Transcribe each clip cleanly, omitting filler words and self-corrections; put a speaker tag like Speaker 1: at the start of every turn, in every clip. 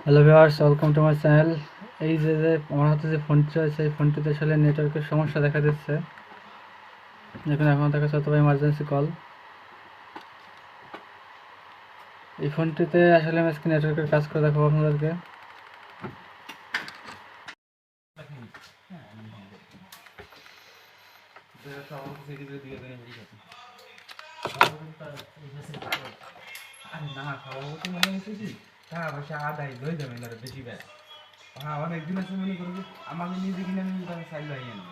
Speaker 1: Hello viewers, welcome to my channel. এই যে আমার হাতে যে ফোনটি রয়েছে, এই ফোনটিতে আসলে নেটওয়ার্কের সমস্যা দেখা দিচ্ছে। এখন দেখা যাচ্ছে অথবা ইমার্জেন্সি কল। এই ফোনটিতে আসলে আমি আজকে নেটওয়ার্কের কাজ করে দেখাবো আপনাদেরকে।
Speaker 2: না সভাপতি মনে হচ্ছে কি টাকা পয়সা আদায় লই যাবে না বেশি ব্যয়। হ্যাঁ অনেকদিন আছে মনে করবো আমাকে নিজে কিনে আমি তাকে চাইল হয়ে নেব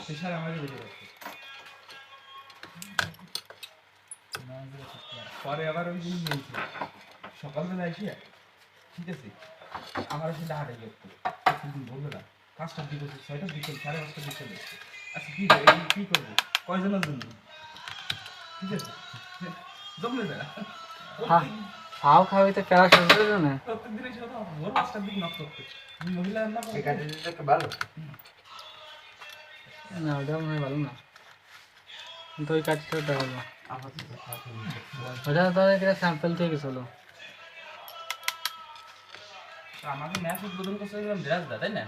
Speaker 2: প্রেশার আমাকে বেশি রাখছে। পরে আবার ওই জিনিস নিয়েছি সকালবেলা এসে ঠিক আছে আমার সাথে হাঁটাই করতো কিছুদিন বললো না 5টার দিকে 6টার দিকে 5:30টার দিকে চলে এসছে। আচ্ছা কী করবো কয়জনের জন্য ঠিক আছে জমলে যায়
Speaker 1: হাও খাওয়াইতে প্যারা শুরু করে না।
Speaker 2: প্রত্যেক দিনের সাথে ভোর 5টার দিকে নক করতে মহিলা রান্না করে ভালো
Speaker 1: না, ওটা মনে হয় ভালো না, কিন্তু ওই কাজটা দেখাবো। ওটা তাদের একটা স্যাম্পল থেকে গেছিলো।
Speaker 2: আমাকে ম্যাচ উদ্বোধন করতে বিরাজ দা তাই না?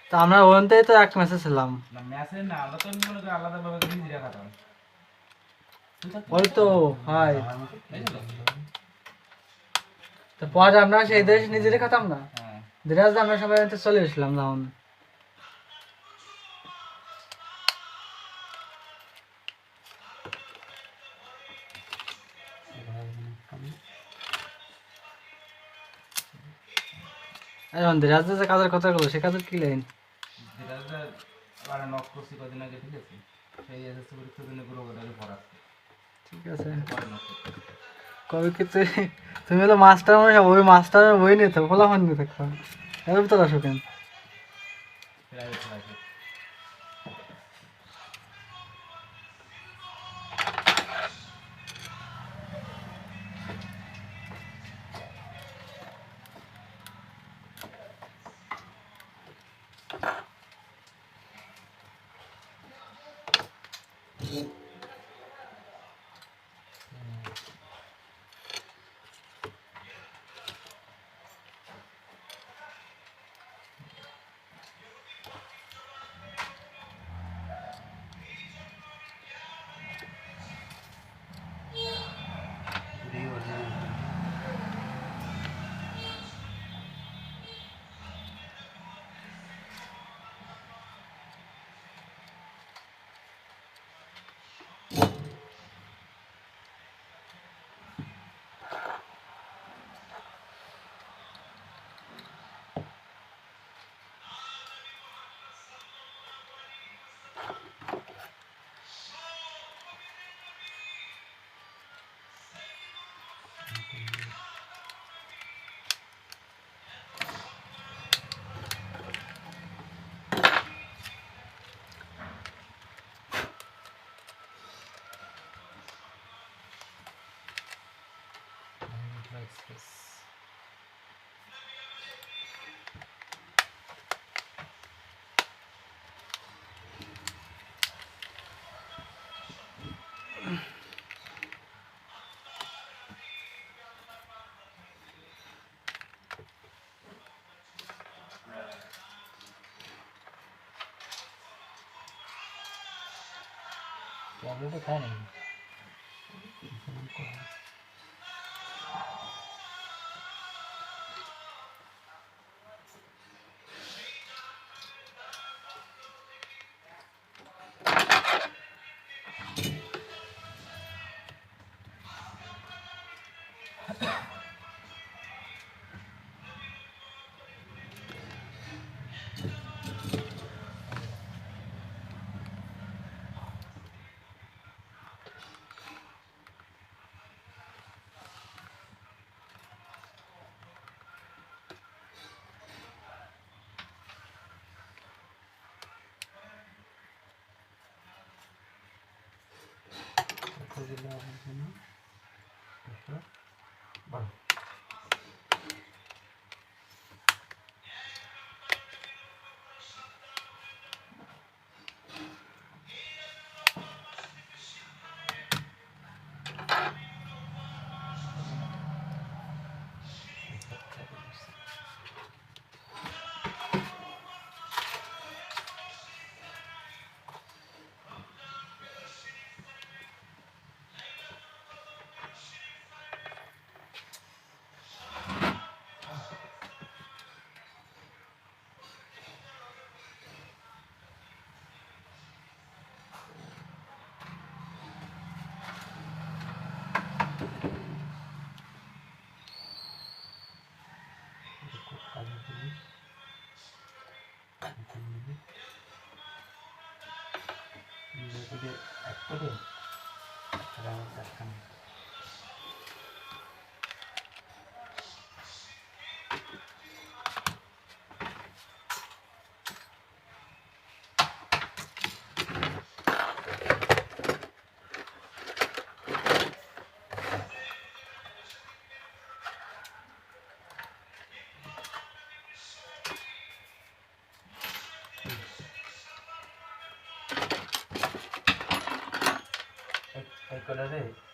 Speaker 1: তা আমরা ওখান থেকে তো এক ম্যাচে ছিলাম।
Speaker 2: না ম্যাচে না আমরা তো মনে করি আলাদাভাবে নিজেরা খাতাম
Speaker 1: ওই তো হয়। তো পরে আমরা সেই দেশ নিজেরা খেতাম না, ধীরাজ আমরা সবাই চলে এসলাম তখন। এখন ধীরাজ যে কাজের কথা বলো, সে কাজের কি লাইন?
Speaker 2: ধীরাজ দা আরে নক করছি কদিন আগে ঠিক আছে সেই এসএসসি পরীক্ষার জন্য পুরো ওটাকে পড়াচ্ছে
Speaker 1: ঠিক আছে,
Speaker 2: পরে নক করতে
Speaker 1: কবে কি তুমি হলো মাস্টার, মানে ওই মাস্টার বই নিতে খোলা ফোন নিতে থাকো, এত তো আসো কেন?
Speaker 2: প্রাইভেট ক্লাসে
Speaker 1: ট্যাবলেটও খায় নাকি?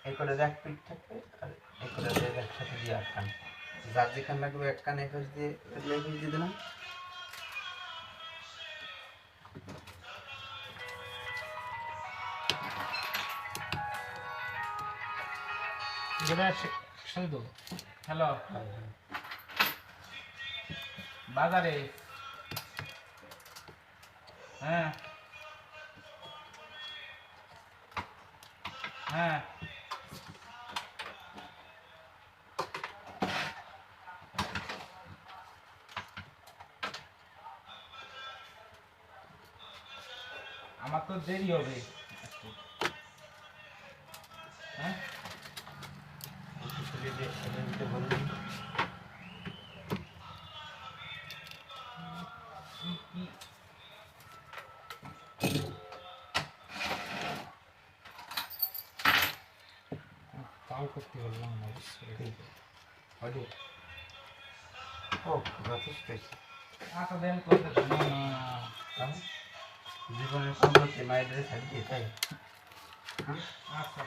Speaker 3: এই কটারে এক পিঠ থাকবে আর এই কটারে একসাথে দিয়ে আটকান, যার যেখানে লাগবে এক কান এক দিয়ে দিয়ে দিলাম।
Speaker 2: হ্যালো বাজারে, হ্যাঁ হ্যাঁ আমার তো দেরি হবে। হ্যাঁ
Speaker 4: তাও করতে পারলাম না অবশ্যই।
Speaker 3: ও যথেষ্ট হয়েছে।
Speaker 2: আচ্ছা দেন করতে দেন।
Speaker 3: জীবনের সম্পর্কে মায়েদের থাকবে তাই।
Speaker 2: আচ্ছা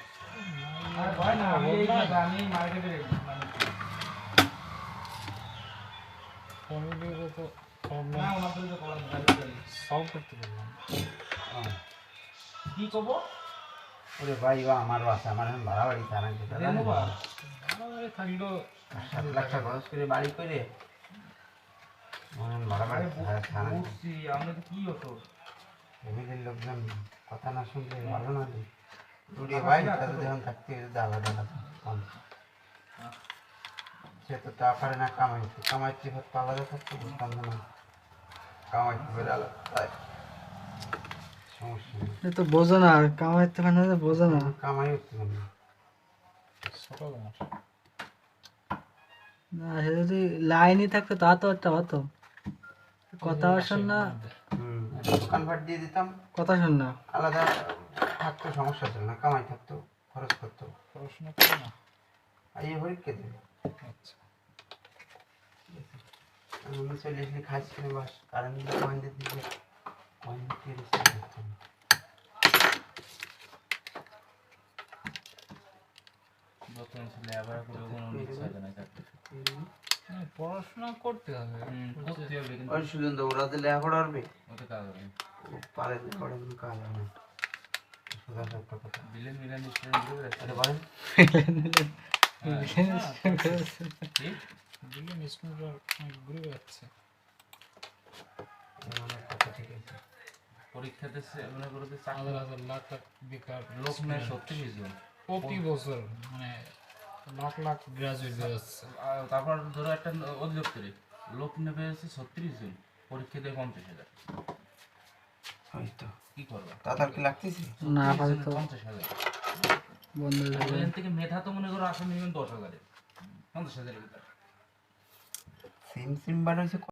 Speaker 2: আর ভয় না, আমি মার্কেটে
Speaker 4: ফোনগুলো তো
Speaker 2: না ওনাদের তো করার
Speaker 4: সলভ করতে পারলাম।
Speaker 2: কি কব
Speaker 3: ওরে ভাই বা আমারও আছে, আমার এখন ভাড়া বাড়ি চালান
Speaker 4: আমাদের থাকলেও
Speaker 3: 7 লাখ টাকা খরচ করে বাড়ি করে ভাড়া বাড়ি ছাড়ান।
Speaker 2: বুঝছি আমাদের কি হতো
Speaker 3: ফ্যামিলির লোকজন কথা না শুনলে ভালো না। টুডে ভাই তাদের যখন থাকতে আলাদা আলাদা কম, সে তো তা পারে না কামাইতে, কামাইতে হয়তো আলাদা থাকতে বুঝতাম না, কামাইতে পারে আলাদা, তাই সমস্যা নেই।
Speaker 1: এ তো বোঝো না, আর কামাইতে পারে না, বোঝো না।
Speaker 3: কামাই হচ্ছে না।
Speaker 4: ছোট ব্যাপার।
Speaker 1: না সে যদি লাইনই থাকতো তা তো একটা হতো। কথা শোন না,
Speaker 3: দোকান ভাট দিয়ে দিতাম,
Speaker 1: কথা শোন না।
Speaker 3: আলাদা থাকতো, সমস্যা ছিল না, কামাই থাকতো, খরচ করতো।
Speaker 4: পড়াশোনা করে না।
Speaker 3: আর এই হরিকে দেবে
Speaker 4: আচ্ছা
Speaker 3: আমি চলে এসে খাচ্ছি না, বাস কারেন্ট কয়েন দিতে কয়েন দিয়ে করতাম।
Speaker 2: নতুন ছেলে আবার করে কোনো ইচ্ছা হয় না চাকরি
Speaker 4: হ্যাঁ, পড়াশোনা করতে হবে।
Speaker 2: করতে হবে কিন্তু
Speaker 3: ওই সুজন তো ওরা তো লেখাপড়া পারবে,
Speaker 2: ওতে কাজ হবে না।
Speaker 3: ও পারে না, করে কোনো কাজ হয় না। সোজা একটা কথা।
Speaker 2: বিলেন মিলেন স্টুডেন্ট গুলো
Speaker 3: আরে বলেন
Speaker 4: দিলে স্কুলটা অনেক ঘুরে যাচ্ছে।
Speaker 3: আমার কথা ঠিক আছে।
Speaker 2: পরীক্ষাতে মনে করতে
Speaker 4: হাজার হাজার লাখ লাখ বেকার
Speaker 2: লোক নেয় 36 জন,
Speaker 4: প্রতি বছর, মানে লাখ লাখ গ্রাজুয়েট বের হচ্ছে।
Speaker 2: তারপর ধরো একটা অধিদপ্তরে লোক নেবে হচ্ছে 36 জন, পরীক্ষা দেয় 50,000।
Speaker 3: ওই তো
Speaker 2: কি করবা
Speaker 3: তাতার কি লাগতেছে?
Speaker 1: না আপাতত
Speaker 2: 50,000
Speaker 1: বন্ধ হয়ে যাবে।
Speaker 2: এখান থেকে মেধা তো মনে করো আসে মিনিমাম 10,000, 50,000 ভিতরে।
Speaker 3: সিম সিম বার হয়েছে।